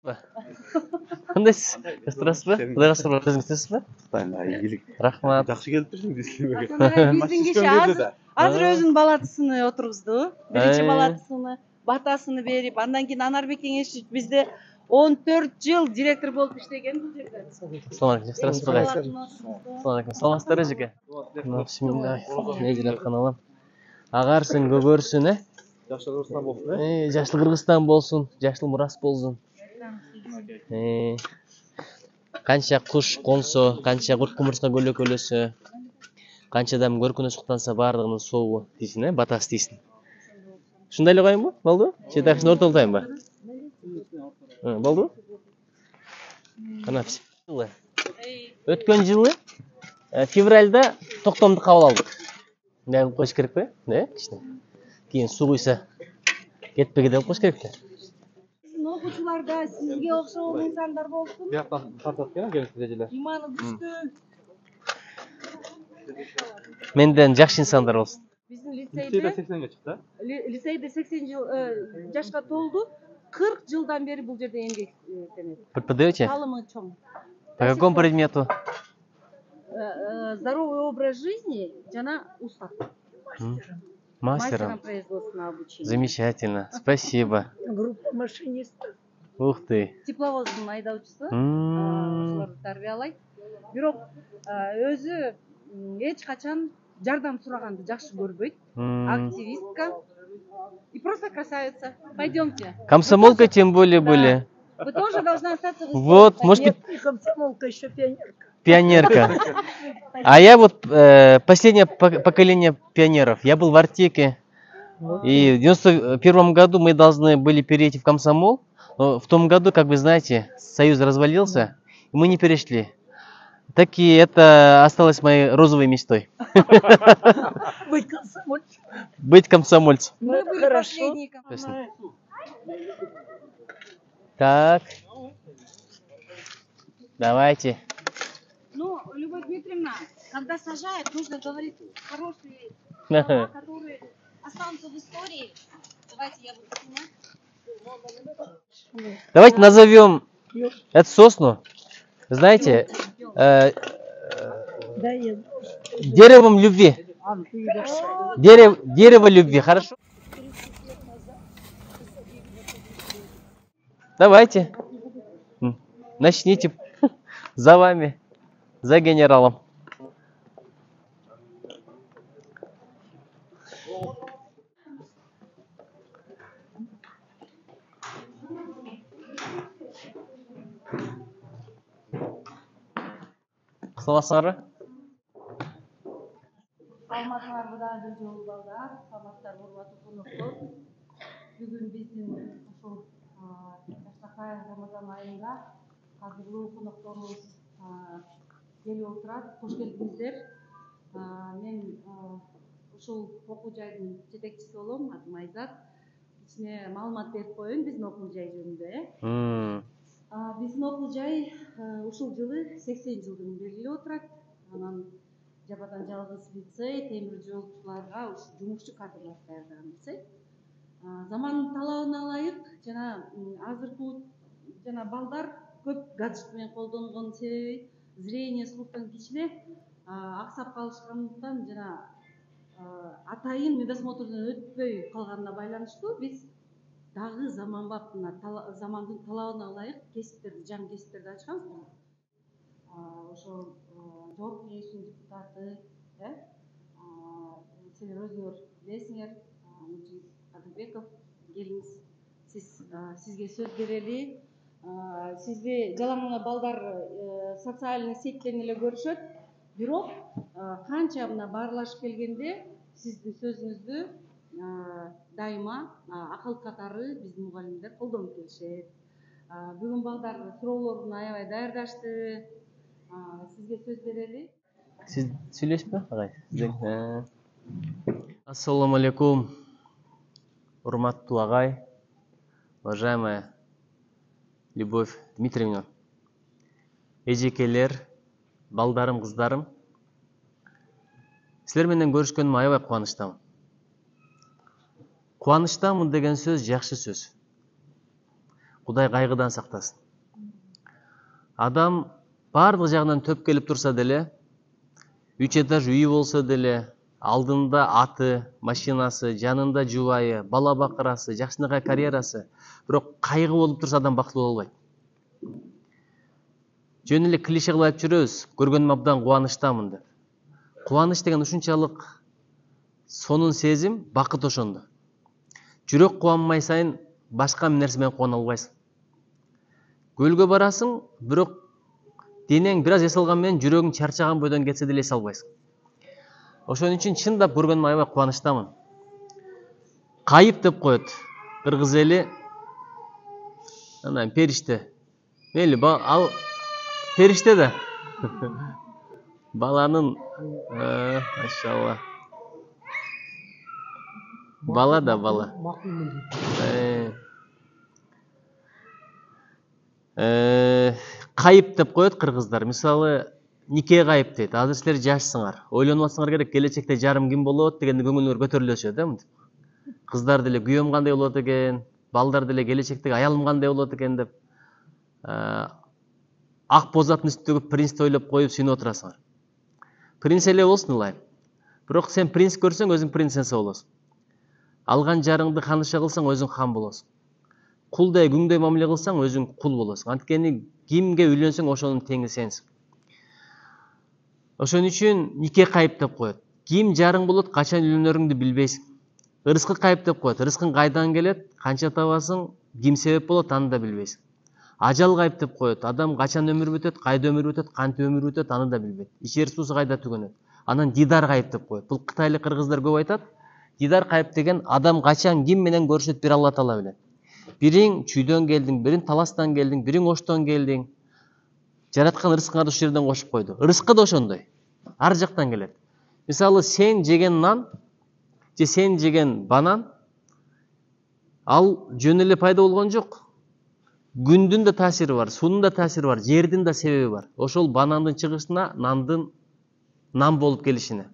Кандайсыз? Кыстырасыз ба? Кудайга шүкүр, өзүңүз кетесиз ба? Ийгилик. Рахмат. Жакшы келип турсуң дискемеге. Биздин киши азыр өзүнүн балатысыны отургузду. Биринчи балатысыны, батасыны берип, андан кийин Анарбек Кеңешович бизде 14 жыл директор болуп иштеген бул жерде. Assalomu alaykum. Кыстырасыз ба? Assalomu alaykum. Саламатсыздар эжеке? Бисмилlah. Не жараткан Аллам. Агарсын, көгөрсүн, Жакшы Кыргызстан болсун, Жаштыл Кыргызстан болсун, жаштыл мурас болсун. Канча куш консо, канча курт кумурска көлөкөлөсө, канча адам көркүнө суктанса баардыгынын сообу тийсин, батасы тийсин. Ушундай эле коеюнбу? Болду? Же такшын ортолтоймбу? Болду? Кана жылы. Өткөн жылы февралда токтомду кабыл алдык. Мындай кылып коюш керек бе? Кичине. Кийин суу куйса кетпеге деп коюш керек да. Окуучуларда сизге окшогон инсандар болсун. Бияктан тартат экен келип эжелер. Иманы күчтүү. Менден жакшы инсандар болсун. Биздин Лицейде 80-ге чыкты. Лицейде 80 жыл жашка толду. 40 жылдан бери бул жерде эмгектенет. Преподаете? Таалымы чоң. По какому предмету? Здоровый образ жизни жана устав. Мастером. Производственного обучения. Замечательно. Спасибо. Группа машинистов. Ух ты. Тепловоздун айдоочусу. Ошолорду тарбиялайт. Бирок өзү эч качан жардам сураганды жакшы көрбөйт. Активистка. И просто красавица. Пойдемте. Комсомолка тем более были. Вы тоже должны остаться в истории. Вот, может быть... Нет, комсомолка, еще пионерка. Пионерка. А я вот последнее поколение пионеров. Я был в Артеке. И в 91 году мы должны были перейти в комсомол. Но в том году, как вы знаете, Союз развалился. И мы не перешли. Так и это осталось моей розовой мечтой. Быть комсомольцем. Быть комсомольцем. Мы были последние. Так. Давайте. Ну, Любовь Дмитриевна, когда сажают, нужно говорить хорошие слова, которые останутся в истории. Давайте я буду снимать. Давайте назовем эту сосну, знаете, деревом любви. Дерево любви, хорошо? Давайте. Начните. За вами. За генералом. Саламатсыздар. Саламатсыздарбы дагы жолу балдар, саламаттар урматтуу коноктор. Бүгүн биздин ушул жаштакай Рамазан айында кадырлуу конокторубуз келип отурат. Кош келиңиздер. Мен ушул окуу жайдын жетекчиси болом, атым Айзат. Кичине маалымат берип коеюн биздин окуу жай жөнүндө. Биздин окуу жай ушул жылы 80 жылдын белгилеп отурат. Анан жападан жалгыз лицей, темир жолчуларга ушу жумушчу кадрлар даярдаган лицей. Замандын талабына ылайык жана азыркы жана балдар көп гаджет менен колдонгон себеби зрение слухтан кичине аксап калышкандыктан жана атайын медосмотрдон өтпөй калганына байланыштуу биз дагы заманбап замандын талабына ылайык кесиптерди, жаңы кесиптерди ачканбыз. Ошол жогорку кеңештин депутаты, силер өзүңөр билесиңер, Мужит Кадырбеков келиңиз, сизге сөз берели. Сизди жалаң гана балдар социальный сетьтен эле көрүшөт. Бирок канча мына баарлашып келгенде сиздин сөзүңүздү дайыма акыл катары биздин мугалимдер колдонуп келишет. Бүгүн балдар суроолорун аябай даярдашты. Сизге сөз берели. Сиз сүйлөшпү, агай? Ассаламу алейкум. Урматтуу агай, уважаемая Любовь Дмитриевна, эжекелер, балдарым, кыздарым, силер менен көрүшкөнүмө аябай кубанычтамын. Кубанычтамын деген сөз жакшы сөз. Кудай кайгыдан сактасын. Адам барлык жагынан төп келип турса деле, 3 этаж үйү болсо деле, алдында аты, машинасы, жанында жубайы, бала бакырасы, жакшынакай карьерасы, бирок кайгы болуп турса адам бактылуу болбойт. Жөн эле клише кылып айтып жүрөбүз, көргөнүм абдан кубанычтамын деп. Кубаныч деген ушунчалык сонун сезим, бакыт ошондо. Жүрөк кубанмай сайын башка нерсе менен кубана албайсың. Көлгө барасың, бирок денең бир аз эс алган менен жүрөгүң чарчаган бойдон кетсе деле эс албайсың. Ошон үчүн чындап көргөнүмө аябай кубанычтамын. Кайып деп коет кыргыз эли. Анан периште. Мейли, ал периште да. Баланын, машалла. Бала да бала. Кайып деп коет кыргыздар. Мисалы, нике кайып дейт. Азыр силер жашсыңар. Ойлонуп атсаңар керек, келечекте жарым ким болот дегенде көңүлүңөр көтөрүлөсү да. Кыздар деле күйөөм кандай болот экен, балдар деле келечектеги аялым кандай болот экен деп ак боз аттын үстүндөгү принцти ойлоп коюп сүйүнүп отурасыңар. Принц эле болсун ылайым. Бирок сен принц көрсөң, өзүң принцесса болосуң. Алган жарыңды ханыша кылсаң, өзүң хан болосуң. Кулдай, күңдөй мамиле кылсаң, өзүң кул болосуң. Анткени кимге үйлөнсөң, ошонун теңи сенсиң. Ошон үчүн нике кайып деп коет. Ким жарың болот, качан үйлөнөрүңдү билбейсиң. Ырыскы кайып деп коет. Ырыскың кайдан келет, канча табасың, ким себеп болот, аны да билбейсиң. Ажал кайып деп коет. Адам качан өмүр бүтөт, кайда өмүр бүтөт, кантип өмүр бүтөт, аны да билбейт. Ичер суусу кайда түгөнөт. Анан дидар кайып деп коет. Бул кытайлык кыргыздар көп айтат. Дидар кайып деген адам качан ким менен көрүшөт, бир Алла Таала билет. Бириң чүйдөн келдиң, бириң таластан келдиң, бириң оштон келдиң. Жараткан ырыскыңарды ушул жерден кошуп койду. Ырыскы да ошондой. Ар жактан келет. Мисалы, сен жеген нан же сен жеген банан ал жөн эле пайда болгон жок. Күндүн да таасири бар, суунун да таасири бар, жердин да себеби бар. Ошол банандын чыгышына, нандын нан болуп келишине.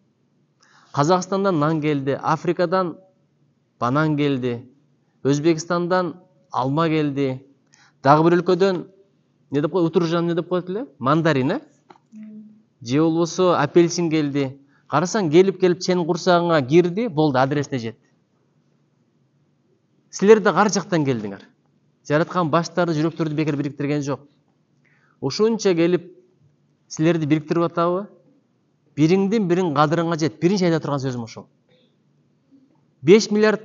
Казакстандан нан келди, Африкадан банан келди, Өзбекстандан алма келди, дагы бир өлкөдөн не деп коет, утуржан не деп коет эле? Мандарин, же болбосо апельсин келди. Карасаң, келип сенин курсагыңа кирди, болду, адресине жетти. Силер да ар жактан келдиңер. Жараткан баштарды, жүрөктөрдү бекер бириктирген жок. Ушунча келип силерди бириктирип атабы? Бириңдин бириң кадырыңа жет. Биринчи айта турган сөзүм ошол. 5 миллиард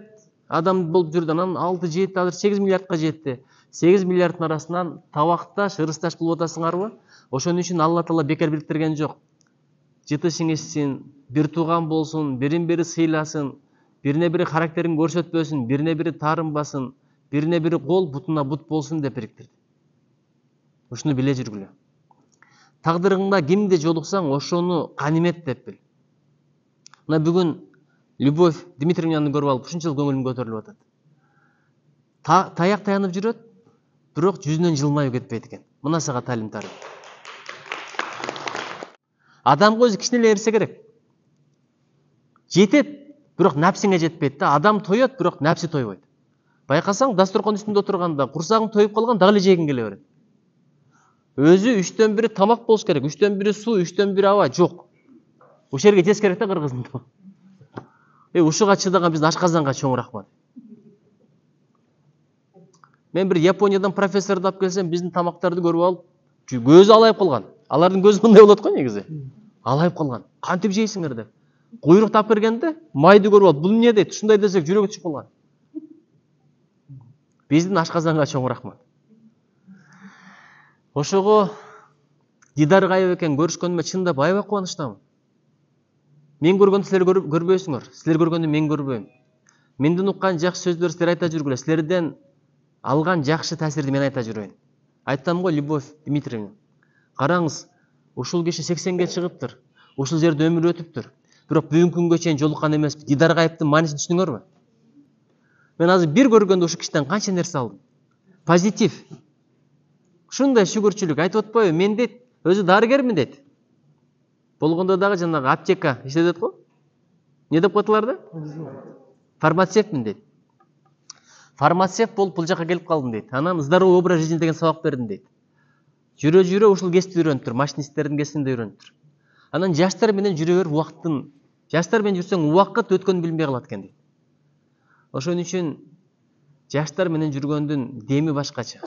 адам болуп жүрдү, анан 6-7 азыр 8 миллиардка жетти. 8 миллиардтын арасынан табакташ, ырысташ кылып атасыңарбы? Ошон үчүн Алла Таала бекер бириктирген жок. Жытышың ичсин, бир тууган болсун, бирин бири сыйласын, бирине бири характерин көрсөтпөсүн, бирине бири таарынбасын, бирине бири кол, бутуна бут болсун деп бириктирди. Ушуну биле жүргүлө. Тагдырыңда кимди жолуксаң, ошону канимет деп бил. Мына бүгүн Любовь Дмитриевнаны көрүп алып, ушунчалык көңүлүм көтөрүлүп атат. Таяк таянып жүрөт, бирок жүзүнөн жылмайып кетпейт экен. Мына сага талим тарым. Адамга өзү кичине эле эрсе керек. Жетет, бирок напсиңе жетпейт да. Адам тоет, бирок напси тойбойт. Байкасаң, дасторкон үстүндө отурганда курсагың тоюп калган, дагы эле жегиң келе берет. Өзү 3/4 тамак болуш керек, 3/4 суу, 3/4 аба жок. Ушул жерге жес керек да кыргыздын. Ушуга чыдаган биздин ашказанга чоң рахмат. Мен бир Япониядан профессорду алып келсем, биздин тамактарды көрүп алып, көзү алайып калган. Алардын көзү мындай болот го негизи. Алайып калган. Кантип жейсиңер деп. Куйрукту алып бергенде, майды көрүп алып, бул эмне дейт? Ушундай десек жүрөгү түшүп калган. Биздин ашказанга чоң рахмат. Ошого дидар кайып экен, көрүшкөнүмө чындап аябай кубанычтамын. Мен көргөндү силер көрбөйсүңөр, силер көргөндү мен көрбөйм. Менден уккан жакшы сөздөрдү силер айта жүргүлө, силерден алган жакшы таасирди мен айта жүрөйүн. Айттым го, Любовь Дмитриевна. Караңыз, ушул киши 80ге чыгыптыр. Ушул жерде өмүр өтүптүр. Бирок бүгүнкү күнгө чейин жолуккан эмеспи. Дидар кайыптын маанисин түшүнүңөрбү? Мен азыр бир көргөндө ушул кишиден канча нерсе алдым. Позитив. Ушундай шүгүрчүлүк айтып атпайбы? Мен дейт, өзү дарыгермин дейт. Болгондо дагы жанагы аптека иштедет го. Не деп коетулар да? Фармацевтмин дейт. Фармацевт болуп бул жака келип калдым дейт. Анан здоровый образ жизни деген сабак бердим дейт. Жүрө ушул кесипти үйрөнүп тур, машинисттердин кесибин да үйрөнүп тур. Анан жаштар менен жүрө берип убакыттын, жаштар менен жүрсөң убакыт өткөнүн билбей калат экен дейт. Ошон үчүн жаштар менен жүргөндүн деми башкача.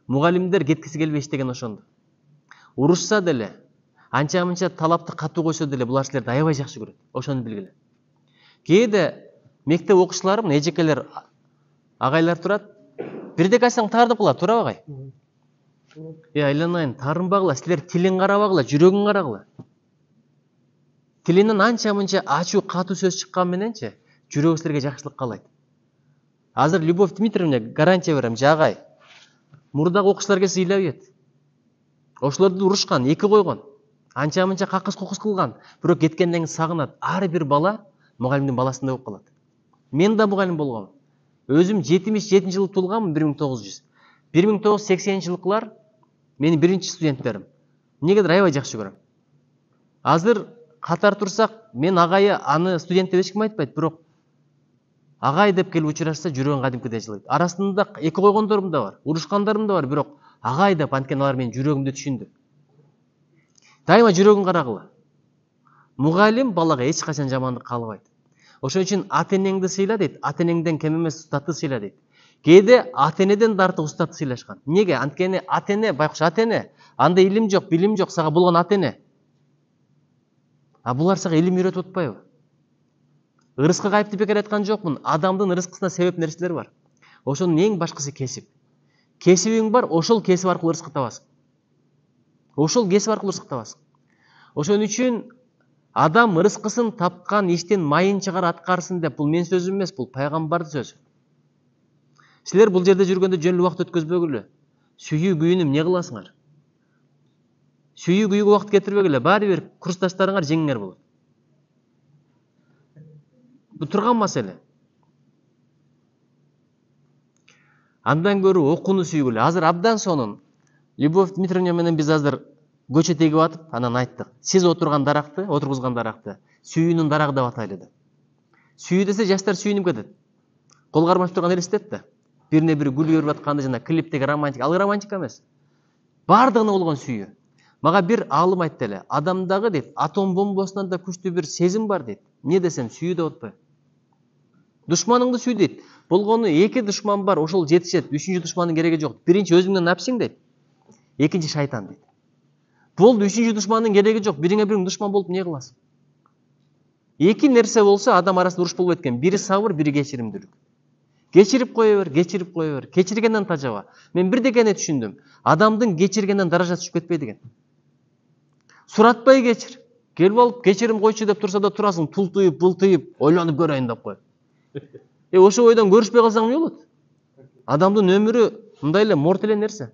Мугалимдер кеткиси келбейт деген ошондо. Урушса деле, анча-мынча талапты катуу койсо деле булар силерди аябай жакшы көрөт. Ошону билгиле. Кээде мектеп окуучуларым, эжекелер, агайлар турат. Бирдек айтсаң тартып калат, туурабы агай? Айланайын, тарынбагыла, силер тилин карабагыла, жүрөгүн карагыла. Тилинен анча-мынча ачуу, катуу сөз чыккан мененче, жүрөгү силерге жакшылык каалайт. Азыр Любовь Дмитриевна гарантия берем, жагай. Мурдагы окуучулар келсе ыйлап ийет. Ошолорду урушкан, эки койгон. Анча-мынча какыс-кукус кылган, бирок кеткенден кийин сагынат. Ар бир бала мугалимдин баласындай болуп калат. Мен да мугалим болгом. Өзүм 77-жылы туулганмын, 1900. 1980-жылкылар менин биринчи студенттерим. Эмнегедир аябай жакшы көрөм. Азыр катар турсак, мен агайы аны студент деп эч ким айтпайт, бирок агай деп келип учурашса жүрөгүң кадимкидей жылайт. Арасында эки койгондорум да бар, урушкандарым да бар, бирок агай деп анткени алар менин жүрөгүмдү түшүндү. Дайыма жүрөгүн карагыла. Мугалим балага эч качан жамандык каалабайт. Ошон үчүн ата-энеңди сыйла дейт, ата-энеңден кем эмес устатты сыйла дейт. Кээде ата-энеден да артык устатты сыйлашкан. Эмнеге? Анткени ата-эне, байкуш ата-эне, анда илим жок, билим жок, сага болгон ата-эне. А булар сага илим үйрөтүп атпайбы? Ырыскы кайыпты бекер айткан жокмун. Адамдын ырыскысына себеп нерселер бар. Ошонун эң башкысы кесип. Кесибиң бар, ошол кесип аркылуу ырыскы табасың. Ошол кесип аркылуу ырыскы табасың. Ошон үчүн адам ырыскысын тапкан иштин майын чыгар аткарсын деп, бул мен сөзүм эмес, бул пайгамбардын сөзү. Силер бул жерде жүргөндө жөн эле убакыт өткөзбөгүлө. Сүйүү күйүнүм эмне кыласыңар? Сүйүү күйүүгө убакыт кетирбегиле, баары бир курсташтарыңар жеңиңер болот. Бул турган маселе. Андан көрү окууну сүйгүлө. Азыр абдан сонун Любовь Дмитриевна менен биз азыр көчө тегип атып, анан айттык. Сиз отурган даракты, отургузган даракты сүйүүнүн дарагы деп атайлы деп. Сүйүү десе жаштар сүйүнүп кетет. Кол кармашып турган элестет да. Бирине бири гүл берип атканды жана клиптеги романтика, ал романтика эмес. Бардыгына болгон сүйүү. Мага бир аалым айтты эле, адамдагы дейт, атом бомбасынан да күчтүү бир сезим бар дейт. Не десем, сүйүү деп атпайбы? Душманыңды сүй дейт. Болгону эки душман бар, ошол жетишет. Үчүнчү душмандын кереги жок. Биринчи өзүңдөн напсиң дейт. Экинчи шайтан дейт. Болду, үчүнчү душмандын кереги жок. Бириңе бириң душман болуп эмне кыласың? Эки нерсе болсо адам арасында уруш болбойт экен. Бири сабыр, бири кечиримдүүлүк. Кечирип кое бер, кечирип кое бер. Кечиргенден тажаба. Мен бирдекени түшүндүм. Адамдын кечиргенден даражасы түшүп кетпейт экен. Суратпай кечир. Келип алып кечирим койчу деп турса да турасың, тултуйуп, былтыйып, ойлонуп көрөйүн деп кой. Ошо ойдон көрүшпөй калсаң эмне болот? Адамдын өмүрү мындай эле морт эле нерсе.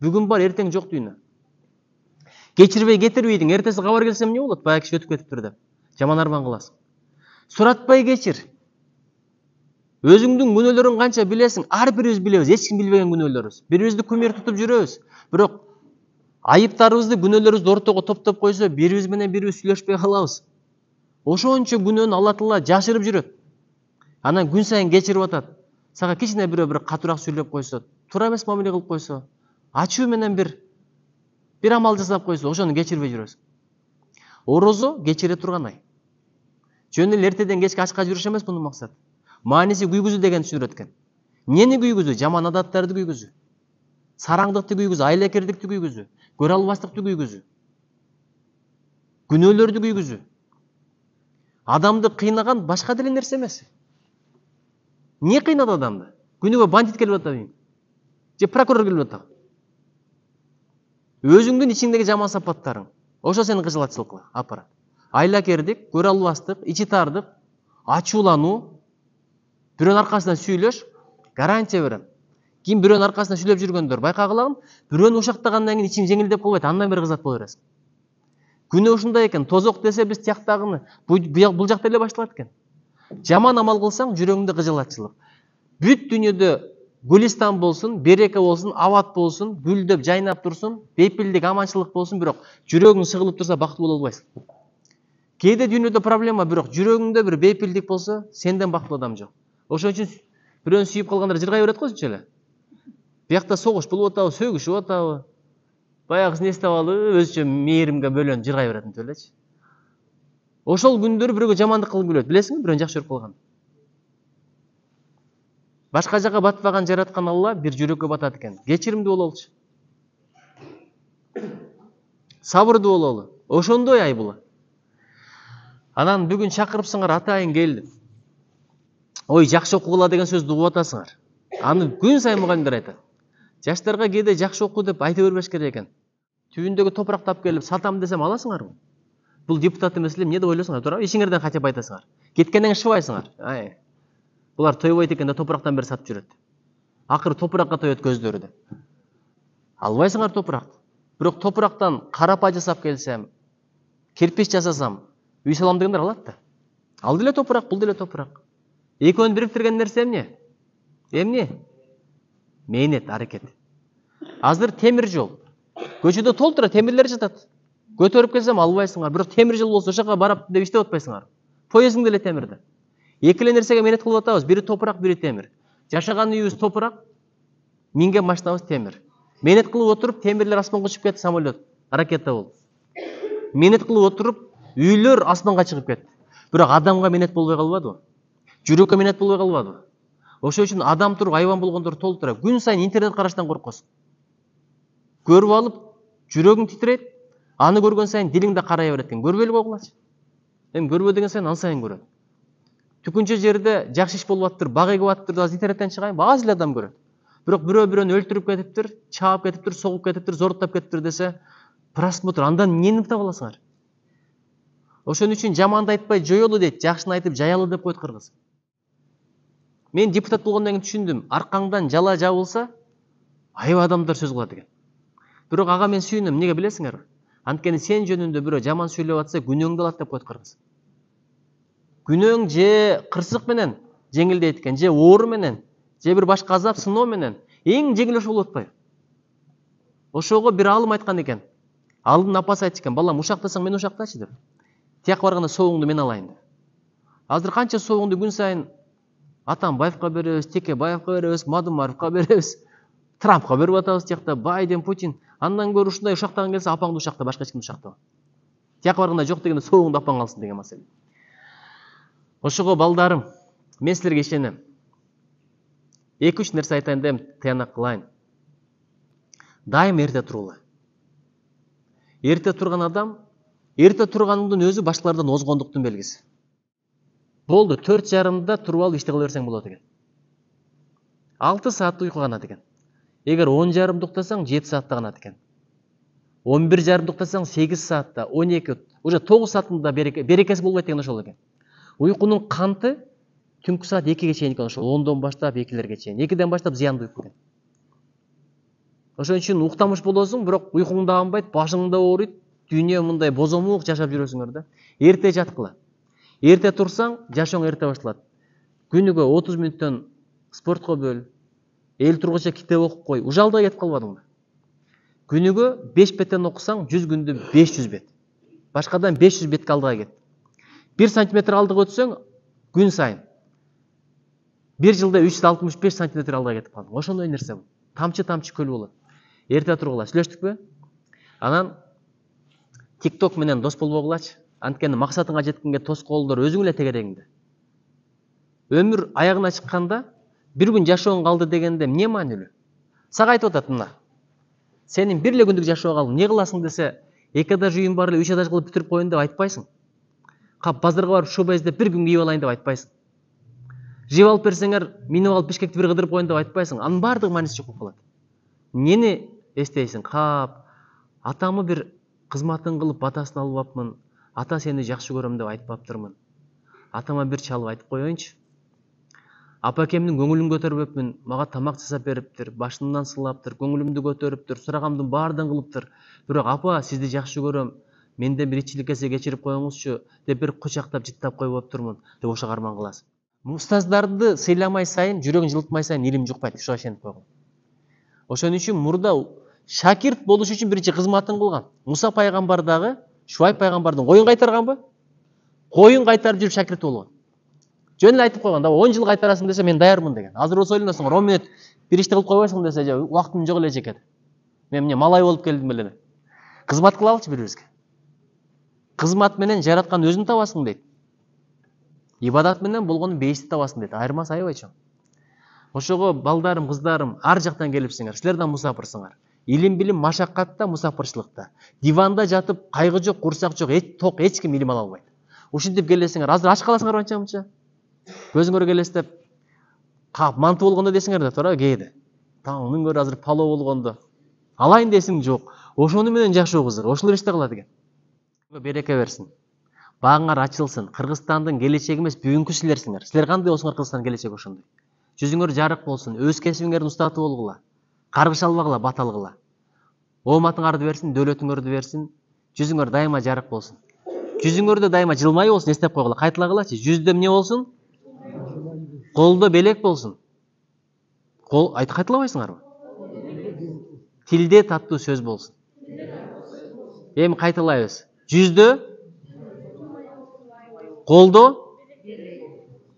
Бүгүн бар, эртең жок дүйнө. Кечирбей кетирбейдиң, эртеси кабар келсе эмне болот? Баягы киши өтүп кетиптир деп. Жаман арман кыласың. Суратпай кечир. Өзүңдүн күнөөлөрүң канча билесиң? Ар бирибиз билебиз, эч ким билбеген күнөөлөрүбүз. Бири-бирибизди кумир тутуп жүрөбүз. Бирок айыптарыбызды, күнөөлөрүбүздү ортого топтоп койсо, бирибиз менен бирибиз сүйлөшпөй калабыз. Ошончо күнөөнү Алла Таала жашырып жүрөт. Анан күн сайын кечирип атат. Сага кичине бирөө бир катуураак сүйлөп койсо, туура эмес мамиле кылып койсо, ачуу менен бир амал жасап койсо, ошону кечирбей жүрөсүң. Орозо кечире турган ай. Жөн эле эртеден кечке ачка жүрүш эмес мунун максаты. Мааниси күйгүзүү деген түшүнүрөт экен. Эмнени күйгүзүү? Жаман адаттарды күйгүзүү. Сараңдыкты күйгүзүү, айлакердикти күйгүзүү, көрө албастыкты күйгүзүү. Күнөөлөрдү күйгүзүү. Адамды кыйнаган башка деле нерсе эмес. Эмне кыйнады адамды? Күнүгө бандит келип атабы? Же прокурор келип атабы? Өзүңдүн ичиңдеги жаман сапаттарың. Ошо сени кыжалатчылыкка апарат. Айлакердик, көрө албастык, ичи тардык, ачуулануу, бирөөнүн аркасынан сүйлөш, гарантия берем. Ким бирөөнүн аркасынан сүйлөп жүргөндөр байкагылагын, бирөөнү ушактагандан кийин ичиң жеңилдеп калбайт, андан бери кызат боло бересиң. Күнөө ушундай экен, тозок десе биз тияктагыны, бул жакта эле башталат экен. Жаман амал кылсаң, жүрөгүңдө кыжалатчылык. Бүт дүйнөдө Гүлистан болсун, береке болсун, абат болсун, гүлдөп жайнап турсун, бейпилдик, аманчылык болсун, бирок жүрөгүң сыгылып турса бактылуу боло албайсың. Кээде дүйнөдө проблема, бирок жүрөгүңдө бир бейпилдик болсо, сенден бактылуу адам жок. Ошон үчүн Бирөөнү сүйүп калгандар жыргай берет го ушунча эле. Биякта согуш болуп атабы, сөгүшүп атабы. Баягысын эстеп алып, өзүнчө мээримге бөлөнүп жыргай берет мынтип элечи. Ошол күндөрү бирөөгө жамандык кылып келет, билесиңби, бирөөнү жакшы көрүп калган. Башка жака батпаган жараткан Алла бир жүрөккө батат экен. Кечиримдүү бололучу. Сабырдуу бололу. Ошондой айбыла. Анан бүгүн чакырыпсыңар, атайын келди. Ой, жакшы окугула деген сөздү угуп атасыңар. Аны күн сайын мугалимдер айтат. Жаштарга кээде жакшы оку деп айта бербеш керек экен. Түбүндөгү топуракты алып келип сатам десем аласыңарбы? Бул депутат эмес эле, эмне деп ойлосуңар, туурабы? Ишиңерден качап айтасыңар. Кеткенден шыбайсыңар. Ай. Булар тойбойт экен да топурактан бери сатып жүрөт. Акыры топуракка тоет көздөрү деп. Албайсыңар топуракты. Бирок топурактан карапа жасап келсем, кирпич жасасам, үй салам дегендер алат да. Ал деле топурак, бул деле топурак. Экөөнү бириктирген нерсе эмне? Эмне? Мээнет, аракет. Азыр темир жол. Көчөдө толтура темирлер жатат. Көтөрүп келсем албайсыңар. Бирок темир жол болсо ошака барап деп иштеп атпайсыңар. Поездиң деле темирде. Эки эле нерсеге мээнет кылып атабыз. Бири топурак, бири темир. Жашаган үйүбүз топурак, минген машинабыз темир. Мээнет кылып отуруп, темирлер асманга учуп кетти, самолет, ракета болуп. Мээнет кылып отуруп, үйлөр асманга чыгып кетти. Бирок адамга мээнет болбой калбадыбы? Жүрөккө мээнет болбой калбадыбы? Ошол үчүн адам туруп айбан болгондор толтура. Күн сайын интернет караштан коркосуң. Көрүп алып, жүрөгүң титрейт. Аны көргөн сайын дилиң да карая берет экен. Көрбөй эле койгулачы. Эми көрбө деген сайын ан сайын көрөт. Түкүнчө жерде жакшы иш болуп аттыр, бак эгип аттыр, азыр интернеттен чыгайын, аз эле адам көрөт. Бирок бирөө-бирөөнү өлтүрүп кетиптир, чаап кетиптир, согуп кетиптир, зордоп кетиптир десе, просмотр андан эмнени таба аласыңар? Ошон үчүн жаманды айтпай жоёлу дейт, жакшыны айтып жаялы деп коет кыргыз. Мен депутат болгондон кийин түшүндүм, аркаңдан жала жабылса, аябай адамдар сөз кылат экен. Бирок ага мен сүйүнөм, эмнеге билесиңерби? Анткени сен жөнүндө бирөө жаман сүйлөп атса, күнөөңдү алат деп коет кыргыз. Күнөөң же кырсык менен жеңилдейт экен, же оору менен, же бир башка азап сыноо менен эң жеңил ошо болуп атпайбы? Ошого бир алым айткан экен. Алымдын апасы айтчу экен, балам ушактасаң мен ушактачы деп. Тияк барганда соогуңду мен алайын деп. Азыр канча соогуңду күн сайын Атамбаевка беребиз, Текебаевка беребиз, Мадумаровка беребиз, Трампка берип атабыз тиякта, Байден, Путин. Андан көрү ушундай ушактаган келсе апаңды ушакта, башка эч кимди ушактаба. Тияк барганда жок дегенде соогуңду апаң алсын деген маселе. Ошого балдарым, мен силерге ишенем. 2-3 нерсе айтайын дем, тыянак кылайын. Дайым эрте турула. Эрте турган адам, эрте турганыңдын өзү башкалардан озгондуктун белгиси. Болду, 4:30-да туруп алып ишти кыла берсең болот экен. 6 саат уйку канат экен. Эгер 10:30 уктасаң 7 саатта канат экен. 11:30 уктасаң 8 саатта, 12, уже 9 саатында берекеси болбойт деген ошол экен. Уйкунун канты түнкү саат 2ге чейин экен, ошол 10дон баштап 2лерге чейин. 2ден баштап зыяндуу уйку экен. Ошон үчүн уктамыш болосуң, бирок уйкуң да канбайт, башың да ооруйт, дүйнө мындай бозомук жашап жүрөсүңөр да. Эрте жаткыла. Эрте турсаң, жашооң эрте башталат. Күнүгө 30 мүнөттөн спортко бөл. Эл тургуча китеп окуп кой. Ужалда кетип калбадыңбы? Күнүгө 5 беттен окусаң, 100 күндө 500 бет. Башкадан 500 бетке алдыга кет. 1 сантиметр алдыга өтсөң, күн сайын 1 жылда 365 сантиметр алдыга кетип калдың. Ошондой нерсе бул. Тамчы-тамчы көл болот. Эрте тургула. Сүйлөштүкпү? Анан TikTok менен дос болбогулачы. Анткени максатыңа жеткенге тоскоолдор өзүң эле тегерегиңде. Өмүр аягына чыкканда бир күн жашооң калды дегенде эмне маанилүү? Сага айтып атат мына. Сенин бир эле күндүк жашоо калды, эмне кыласың десе, 2 этаж үйүм бар эле, 3 этаж кылып бүтүрүп коеюн деп айтпайсың. Кап базарга барып шуба издеп бир күн кийип алайын деп айтпайсың. Жеп алып берсеңер, минип алып Бишкекти бир кыдырып коеюн деп айтпайсың. Анын баардыгы мааниси жок болуп калат. Эмнени эстейсиң? Кап атамы бир кызматын кылып батасын албапмын. Ата сени жакшы көрөм деп айтпаптырмын. Атама бир чалып айтып коеюнчу. Апакемдин көңүлүн көтөрбөпмүн, мага тамак жасап бериптир, башымдан сылаптыр, көңүлүмдү көтөрүптүр, сурагандын баардыгын кылыптыр. Бирок апа, сизди жакшы көрөм, менден бир ичилик эсе кечирип коюңузчу деп бир кучактап жыттап койбоптурмун деп ошого арман кыласың. Мустаздарды сыйламай сайын, жүрөгүн жылытмай сайын илим жукпайт, ошого ишенип койгула. Ошон үчүн мурда шакирт болуш үчүн биринчи кызматын кылган. Муса пайгамбар дагы Шуайб пайгамбардын коюн кайтарганбы? Коюн кайтарып жүрүп шакирт болгон. Жөн эле айтып койгон да 10 жыл кайтарасың десе мен даярмын деген. Азыр болсо ойлоносуңар 10 мүнөт бир ишти кылып койбойсуң десе же убактым жок эле жекет. Мен эмне малай болуп келдим эле. Кызмат кылалычы бири-бирибизге. Кызмат менен жараткан өзүң табасың дейт. Ибадат менен болгону бейисти табасың дейт. Айырмасы аябай чоң. Ошого балдарым, кыздарым, ар жактан келипсиңер. Силер да мусафирсиңер. Илим билим машаккатта, мусафирчылыкта. Диванда жатып, кайгы жок, курсак жок, ток эч ким илим ала албайт. Ушинтип келесиңер. Азыр ач каласыңар анча-мынча. Көзүңөр элестеп, кап манты болгондо десиңер да туура кээде. Таңдын көрү азыр пало болгондо. Алайын десиң жок. Ошону менен жашоо кызык. Ошол нерсе кыла деген. Береке берсин. Багыңар ачылсын. Кыргызстандын келечеги эмес, бүгүнкү силерсиңер. Силер кандай болсуңар Кыргызстандын келечеги ошондой. Жүзүңөр жарык болсун. Өз кесибиңерди устатып болгула. Каргыш албагыла, баталгыла. Ооматыңарды берсин, дөөлөтүңөрдү берсин. Жүзүңөр дайыма жарык болсун. Жүзүңөрдө дайыма жылмай болсун, эстеп койгула. Кайталагылачы. Жүздө эмне болсун? Колдо белек болсун. Кол кайталабайсыңарбы? Тилде таттуу сөз болсун. Эми кайталайбыз. Жүздө, колдо,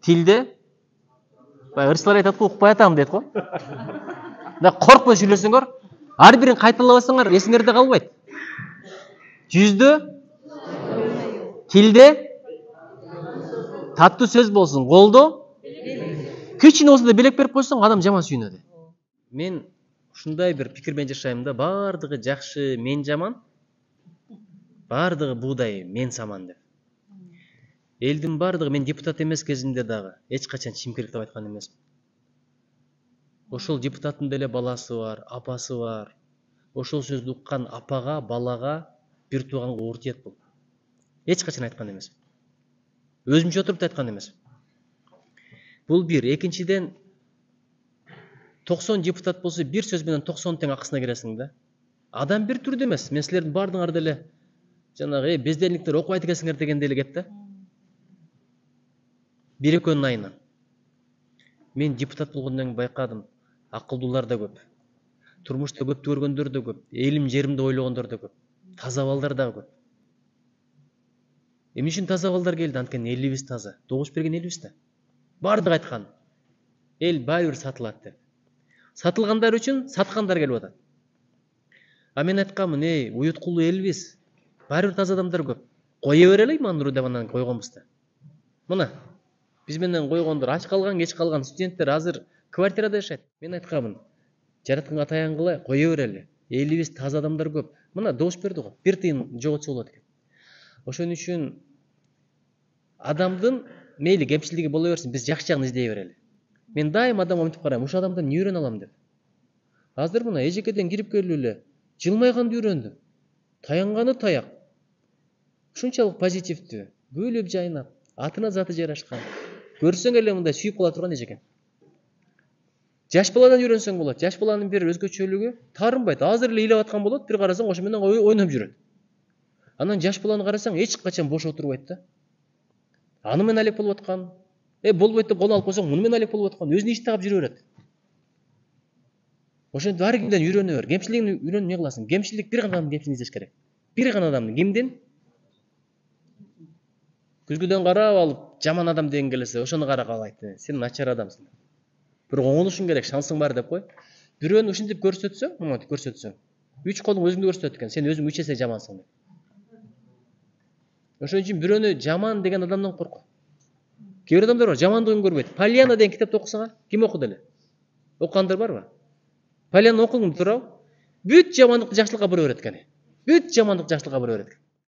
тилде. Ырчылар айтат го, укпай атам дейт го. Да коркпой сүйлөсөңөр, ар бирин кайталабасаңар эсиңерде калбайт. Жүздө, тилде таттуу сөз болсун. Колдо, кичине болсо да белек берип койсоң, адам жаман сүйүнөт. Мен ушундай бир пикир менен жашайм да, баардыгы жакшы, мен жаман. Баардыгы буудай, мен саман деп. Элдин баардыгы, мен депутат эмес кезинде дагы эч качан чимкирик деп айткан эмесмин. Ошол депутаттын деле баласы бар, апасы бар. Ошол сөздү уккан апага, балага, бир тууганга оор тиет бул. Эч качан айткан эмесмин. Өзүмчө отуруп да айткан эмесмин. Бул бир. Экинчиден 90 депутат болсо бир сөз менен 90 тең акысына киресиң да. Адам бир түрдүү эмес. Мен силердин баардыгыңарды эле жанагы бездельниктер окубайт экенсиңер дегенде эле кет да. Бир экөөнүн айынан. Мен депутат болгондон кийин байкадым. Акылдуулар да көп. Турмушта көптү көргөндөр да көп. Элим жеримди ойлогондор да көп. Таза балдар да көп. Эмне үчүн таза балдар келди? Анткени элибиз таза. Добуш берген элибиз да. Бардыгы айткан. Эл баары бир сатылат деп. Сатылгандар үчүн саткандар келип атат. А мен айтканмын, уюткулуу элбиз. Баары бир таза адамдар көп. Кое берели Иманнуру деп анан койгонбуз да. Мына биз менен койгондор ач калган, кеч калган студенттер азыр квартирада жашайт. Мен айтканмын, жаратканга таянгыла, кое берели. Элибиз таза адамдар көп. Мына добуш берди го. Бир тыйын жоготсо болот экен. Ошон үчүн адамдын мейли кемчилиги боло берсин, биз жакшы жагын издей берели. Мен дайым адамга мынтип карайм, ошол адамдан эмне үйрөнө алам деп. Азыр мына эжекеден кирип келип эле жылмайганды үйрөндүм. Таянганы таяк. Ушунчалык позитивдүү, күлүп жайнап, атына заты жарашкан. Көрсөң эле мындай сүйүп кала турган эжекен. Жаш баладан үйрөнсөң болот. Жаш баланын бир өзгөчөлүгү таарынбайт. Азыр эле ыйлап аткан болот, бир карасаң ошо менен ойноп жүрөт. Анан жаш баланы карасаң эч качан бош отурбайт да. Аны менен алек болуп аткан. Болбойт деп колун алып койсоң, муну менен алек болуп аткан. Өзүнүн ишти тагып жүрө берет. Ошентип ар кимден үйрөнө бер. Кемчилигин үйрөнүп эмне кыласың? Кемчилик бир гана адамдын кемчилигин издеш керек. Бир гана адамдын. Кимдин? Күзгүдөн карап алып, жаман адам деген келсе, ошону карап алайт. Сен начар адамсың. Бирок оңолушуң керек, шансың бар деп кой. Бирөөнү ушинтип көрсөтсөң, мынтип көрсөтсөң. 3 колуң өзүңдү көрсөтөт экен. Сен өзүң 3 эсе жамансың деп. Ошон үчүн бирөөнү жаман деген адамдан корко. Кээ бир адамдар бар, жамандыгын көрбөйт. Полиана деген китепти окусаңар, ким окуду эле? Окугандар барбы? Полиана окуңуп турабы? Бүт жамандыкты жакшылыкка бура берет экен. Бүт жамандык жакшылыкка бура берет экен.